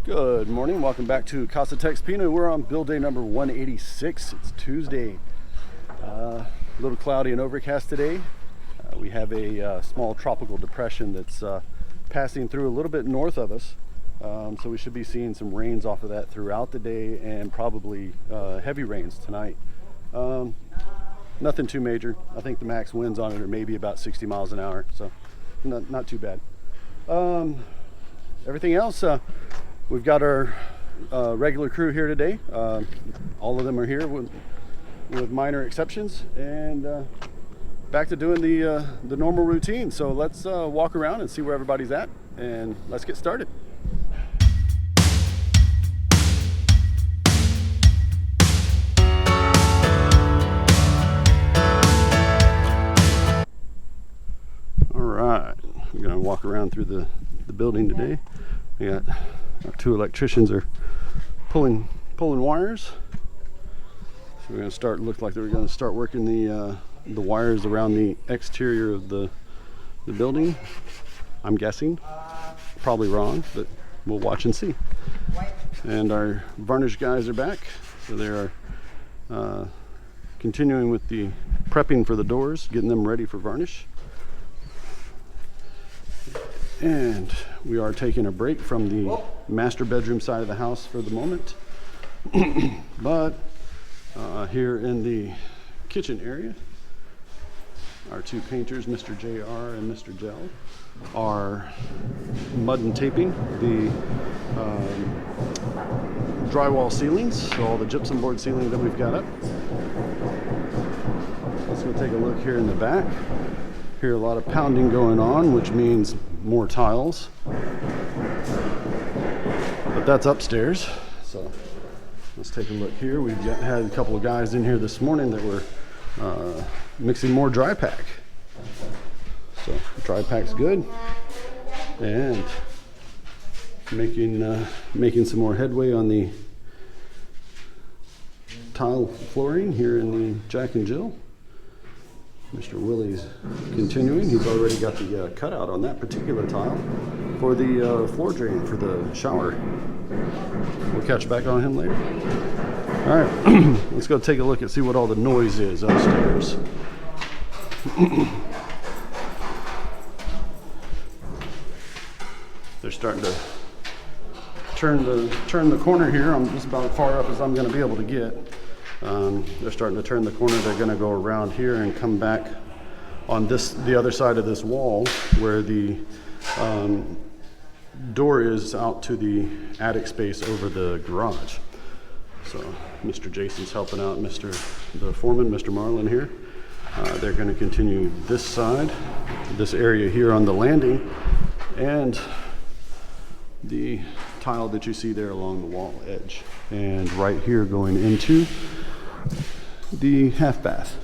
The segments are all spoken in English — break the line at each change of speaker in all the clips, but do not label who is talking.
Good morning, welcome back to Casa.texpina. We're on build day number 186. It's Tuesday. A little cloudy and overcast today. We have a small tropical depression that's passing through a little bit north of us. So we should be seeing some rains off of that throughout the day and probably heavy rains tonight. Nothing too major. I think the max winds on it are maybe about 60 miles an hour, so not too bad. Everything else, we've got our regular crew here today. All of them are here with minor exceptions, and back to doing the normal routine. So let's walk around and see where everybody's at, and let's get started. All right, we're gonna walk around through the building today. We got our two electricians are pulling wires. So we're gonna start. Looked like they were gonna start working the wires around the exterior of the building. I'm guessing, probably wrong, but we'll watch and see. And our varnish guys are back, so they are continuing with the prepping for the doors, getting them ready for varnish. And we are taking a break from the master bedroom side of the house for the moment. But here in the kitchen area, our two painters, Mr. JR and Mr. Gel, are mud and taping the drywall ceilings, so all the gypsum board ceiling that we've got up. Let's go take a look here in the back. Hear a lot of pounding going on, which means more tiles, but that's upstairs. So let's take a look here. We've had a couple of guys in here this morning that were mixing more dry pack. So dry pack's good, and making some more headway on the tile flooring here in the Jack and Jill. Mr. Willie's continuing. He's already got the cutout on that particular tile for the floor drain for the shower. We'll catch back on him later. All right, let's go take a look and see what all the noise is upstairs. They're starting to turn the corner here. I'm just about as far up as I'm going to be able to get. They're starting to turn the corner. They're going to go around here and come back on the other side of this wall where the door is out to the attic space over the garage. So Mr. Jason's helping out the foreman, Mr. Marlin here. They're going to continue this side, this area here on the landing, and the tile that you see there along the wall edge, and right here going into the half bath.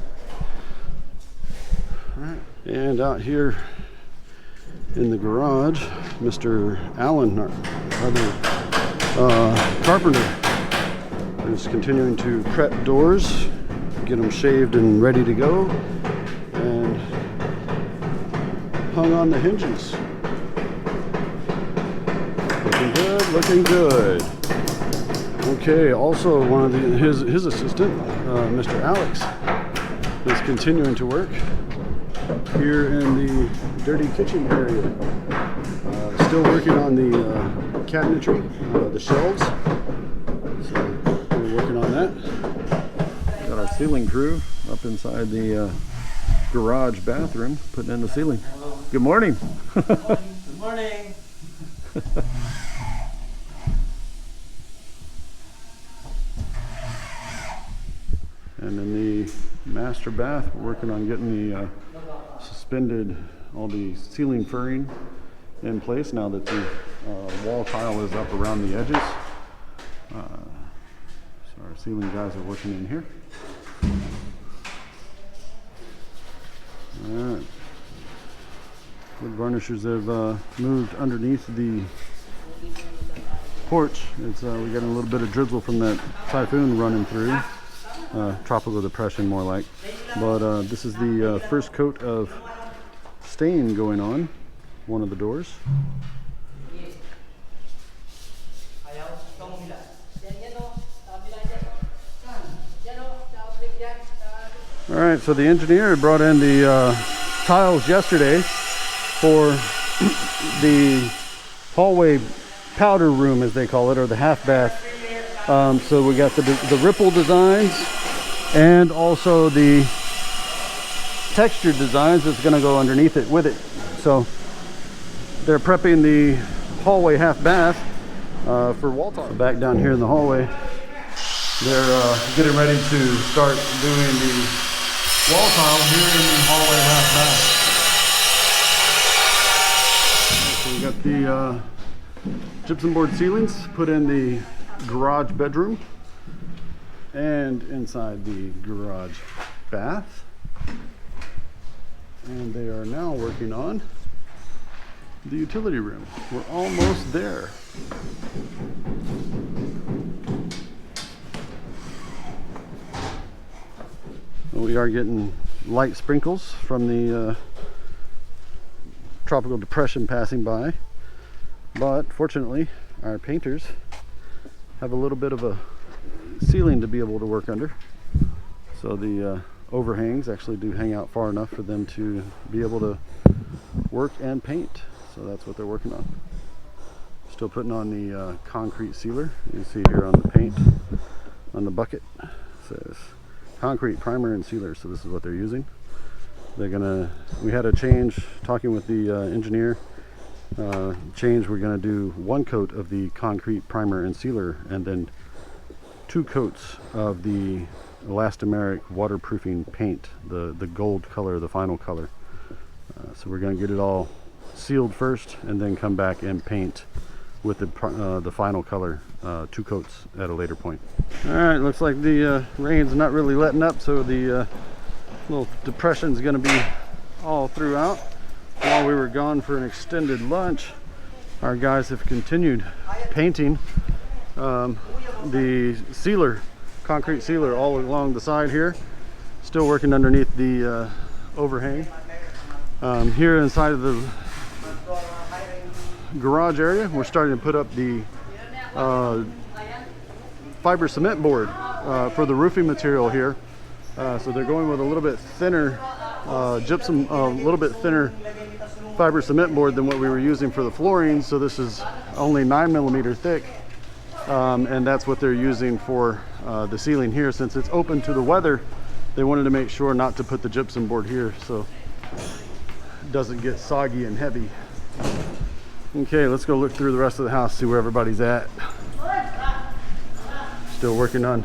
All right. And out here in the garage, Mr. Allen, our other carpenter, is continuing to prep doors, get them shaved and ready to go, and hung on the hinges. Looking good, looking good. Okay, also one of his assistant, Mr. Alex, is continuing to work here in the dirty kitchen area. Still working on the cabinetry, the shelves. So we're working on that. Got our ceiling crew up inside the garage bathroom, putting in the ceiling. Good morning.
Good morning.
And in the master bath, we're working on getting the suspended, all the ceiling furring in place now that the wall tile is up around the edges. So our ceiling guys are working in here. All right. Wood varnishers have moved underneath the porch. It's we got a little bit of drizzle from that typhoon running through. Tropical depression more like, but this is the first coat of stain going on one of the doors. All right, so the engineer brought in the tiles yesterday for the hallway powder room, as they call it, or the half bath. So we got the ripple designs and also the textured designs that's going to go underneath it with it. So they're prepping the hallway half bath for wall tile. Back down here in the hallway, they're getting ready to start doing the wall tile here in the hallway half bath. So we got the gypsum board ceilings put in the garage bedroom and inside the garage bath. And they are now working on the utility room. We're almost there. We are getting light sprinkles from the tropical depression passing by, but fortunately our painters have a little bit of a ceiling to be able to work under, so the overhangs actually do hang out far enough for them to be able to work and paint. So that's what they're working on. Still putting on the concrete sealer. You can see here on the paint on the bucket it says concrete primer and sealer, so this is what they're using. They're gonna, we had a change talking with the engineer, we're gonna do 1 coat of the concrete primer and sealer and then 2 coats of the elastomeric waterproofing paint, the gold color, the final color. So we're gonna get it all sealed first and then come back and paint with the final color, 2 coats at a later point. All right, looks like the rain's not really letting up, so the little depression's gonna be all throughout. While we were gone for an extended lunch, our guys have continued painting the sealer, concrete sealer, all along the side here. Still working underneath the overhang. Here inside of the garage area, we're starting to put up the fiber cement board for the roofing material here. So they're going with a little bit thinner gypsum, a little bit thinner fiber cement board than what we were using for the flooring. So this is only 9mm thick, and that's what they're using for the ceiling here. Since it's open to the weather, they wanted to make sure not to put the gypsum board here so it doesn't get soggy and heavy. Okay, let's go look through the rest of the house, see where everybody's at. Still working on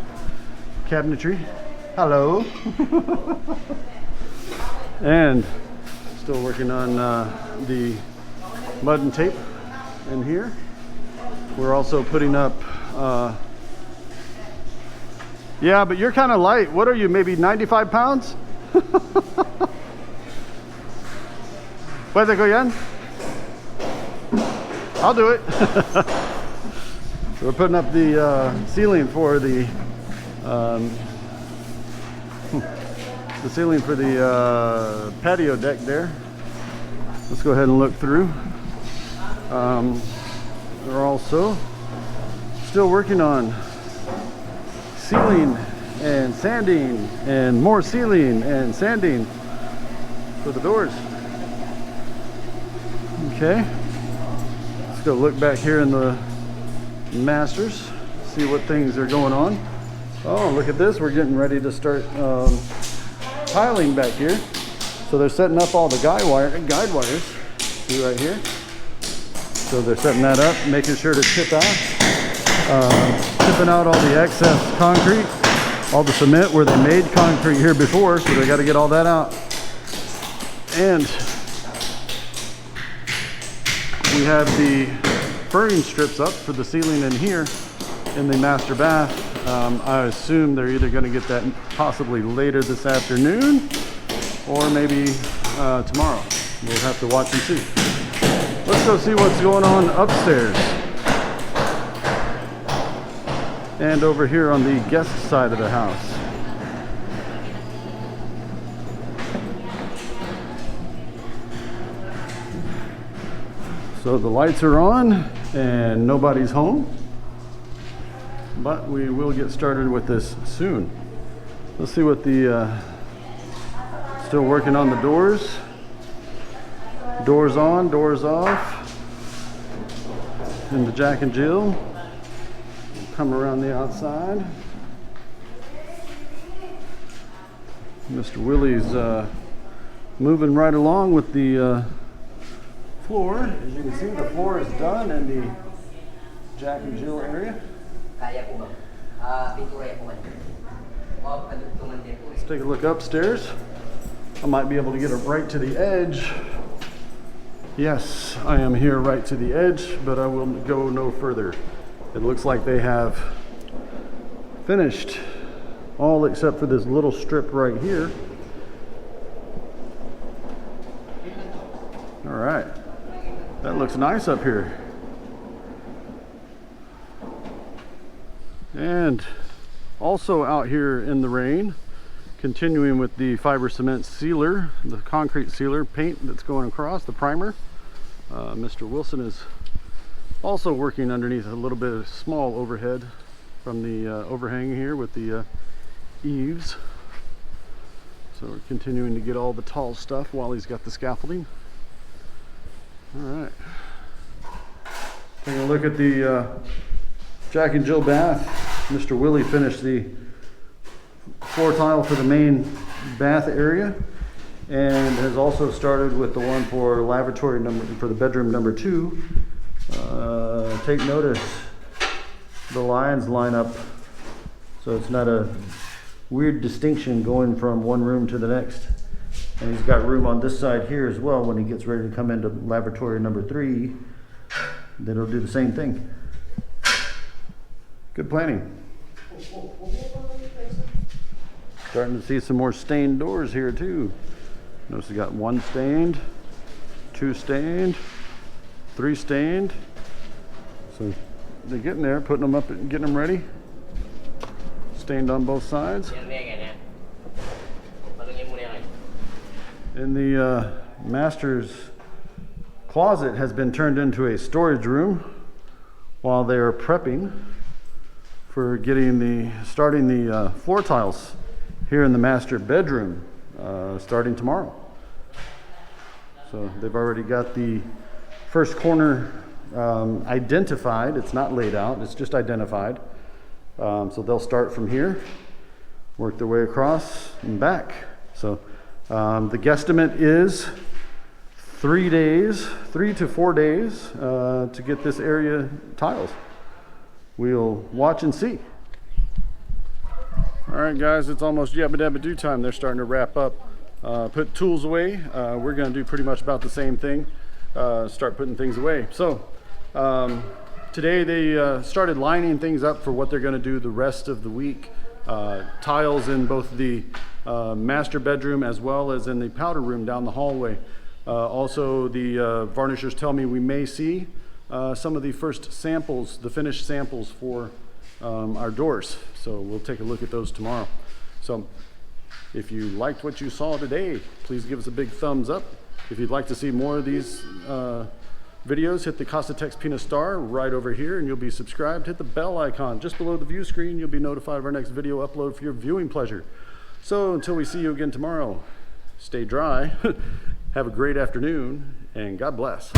cabinetry. Hello. And still working on the mud and tape in here. We're also putting up, yeah, but you're kind of light. What are you, maybe 95 pounds? Puede Goyan? I'll do it. So we're putting up the ceiling for the patio deck there. Let's go ahead and look through. They're also still working on sealing and sanding and more sealing and sanding for the doors. Okay, let's go look back here in the masters, see what things are going on. Oh, look at this, we're getting ready to start tiling back here. So they're setting up all the guide wires, see right here. So they're setting that up, making sure to tipping out all the excess concrete, all the cement where they made concrete here before, so they got to get all that out. And we have the furring strips up for the ceiling in here in the master bath. I assume they're either going to get that possibly later this afternoon or maybe tomorrow. We'll have to watch and see. Let's go see what's going on upstairs and over here on the guest side of the house. So the lights are on and nobody's home. but we will get started with this soon. Let's see what the still working on the doors. Doors on, doors off. And the Jack and Jill. Come around the outside. Mr. Willie's moving right along with the floor. As you can see, the floor is done in the Jack and Jill area. Let's take a look upstairs. I might be able to get it right to the edge. Yes, I am here right to the edge, but I will go no further. It looks like they have finished all except for this little strip right here. All right, that looks nice up here. And also out here in the rain, continuing with the fiber cement sealer, the concrete sealer paint that's going across, the primer. Mr. Wilson is also working underneath a little bit of small overhead from the overhang here with the eaves. So we're continuing to get all the tall stuff while he's got the scaffolding. All right. Taking a look at the Jack and Jill bath. Mr. Willie finished the floor tile for the main bath area and has also started with the one for lavatory for the bedroom number 2. Take notice, the lines line up so it's not a weird distinction going from one room to the next. And he's got room on this side here as well when he gets ready to come into lavatory number 3. Then he'll do the same thing. Good planning. Starting to see some more stained doors here too. Notice we got 1 stained, 2 stained, 3 stained. So they're getting there, putting them up and getting them ready. Stained on both sides. And the master's closet has been turned into a storage room while they are prepping for starting the floor tiles here in the master bedroom starting tomorrow. So they've already got the first corner identified. It's not laid out, it's just identified. So they'll start from here, work their way across and back. So the guesstimate is 3 to 4 days to get this area tiles. We'll watch and see. All right, guys, it's almost yabba dabba do time. They're starting to wrap up, put tools away. We're going to do pretty much about the same thing, start putting things away. So today they started lining things up for what they're going to do the rest of the week. Tiles in both the master bedroom as well as in the powder room down the hallway. Also, the varnishers tell me we may see some of the first samples, the finished samples for our doors. So we'll take a look at those tomorrow. So if you liked what you saw today, please give us a big thumbs up. If you'd like to see more of these videos, hit the casa.texpina star right over here and you'll be subscribed. Hit the bell icon just below the view screen. You'll be notified of our next video upload for your viewing pleasure. So until we see you again tomorrow, stay dry, have a great afternoon, and God bless.